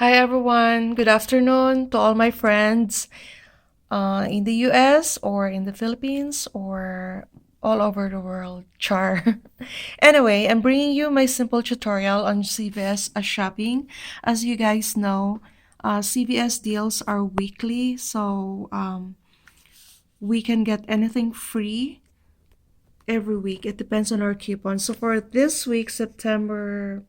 Hi everyone, good afternoon to all my friends in the US or in the Philippines or all over the world. Char. Anyway, I'm bringing you my simple tutorial on CVS shopping. As you guys know, CVS deals are weekly, so we can get anything free every week. It depends on our coupon. So for this week, September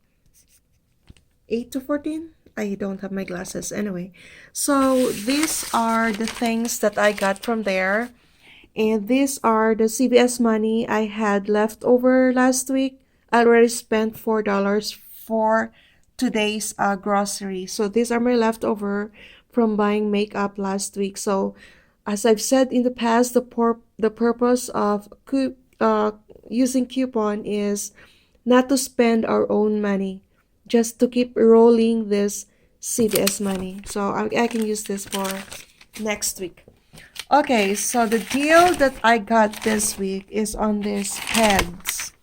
8 to 14, I don't have my glasses anyway. So these are the things that I got from there, and these are the CVS money I had left over last week. I already spent $4 for today's grocery. So these are my leftover from buying makeup last week. So as I've said in the past, the purpose of using coupon is not to spend our own money, just to keep rolling this CVS money. So I can use this for next week. Okay, so the deal that I got this week is on these heads.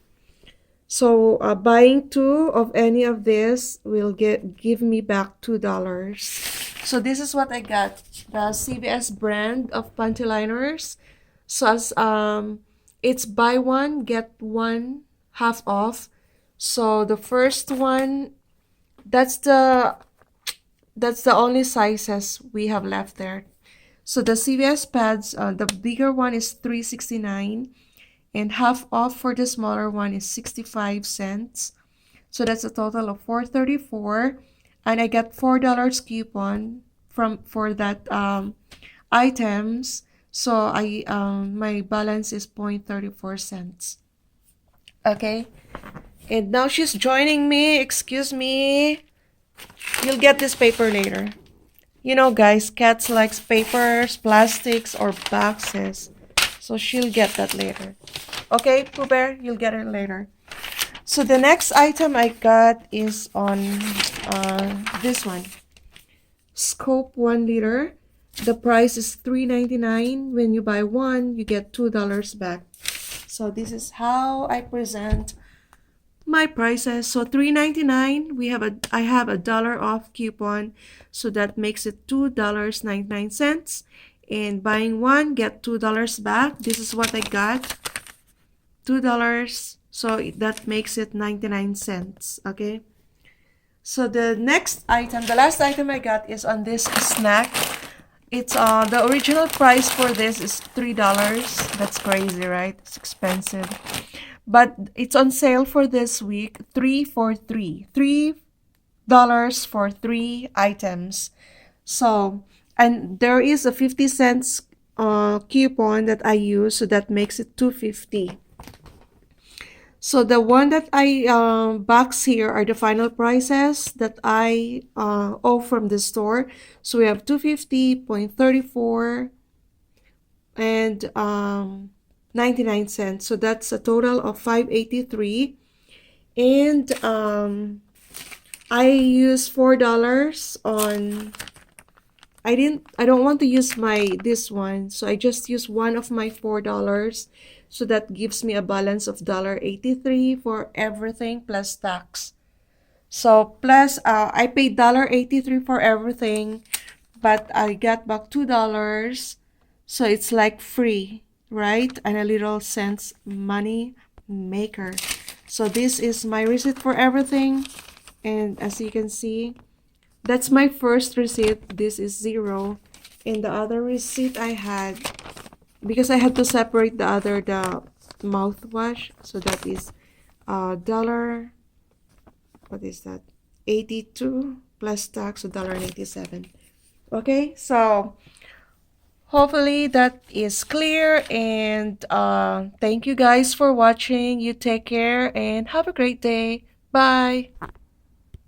So buying two of any of this will give me back $2. So this is what I got, the CVS brand of panty liners. So as it's buy one get one half off. So the first one, that's the only sizes we have left there. So the CVS pads, the bigger one is $3.69, and half off for the smaller one is 65 cents. So that's a total of $4.34, and I got $4 coupon for that items. So my balance is 0.34 cents. Okay, and now she's joining me. Excuse me. You'll get this paper later. You know, guys, cats likes papers, plastics, or boxes. So she'll get that later. Okay, Pooh Bear, you'll get it later. So the next item I got is on this one. Scope 1 liter. The price is $3.99. When you buy one, you get $2 back. So this is how I present my prices. So $3.99, I have a dollar off coupon, so that makes it $2.99, and buying one get $2 back. This is what I got, $2, so that makes it 99 cents. Okay, so the next item, the last item I got is on this snack. It's the original price for this is $3. That's crazy, right? It's expensive, but it's on sale for this week. 3 for 3, $3 for 3 items. So, and there is a 50 cents coupon that I use, so that makes it $2.50. So the one that I box here are the final prices that I owe from the store. So we have 250.34 and 99 cents. So that's a total of 583. And I use $4 on, I don't want to use this one, so I just use one of my $4. So that gives me a balance of $1.83 for everything plus tax. So plus I paid $1.83 for everything, but I got back $2. So it's like free, right? And a little cents money maker. So this is my receipt for everything, and as you can see, that's my first receipt. This is 0, and the other receipt I had, because I had to separate the mouthwash, so that is dollar, what is that, 82 plus tax, so $1.87. Okay, so hopefully that is clear, and thank you guys for watching. You take care and have a great day. Bye.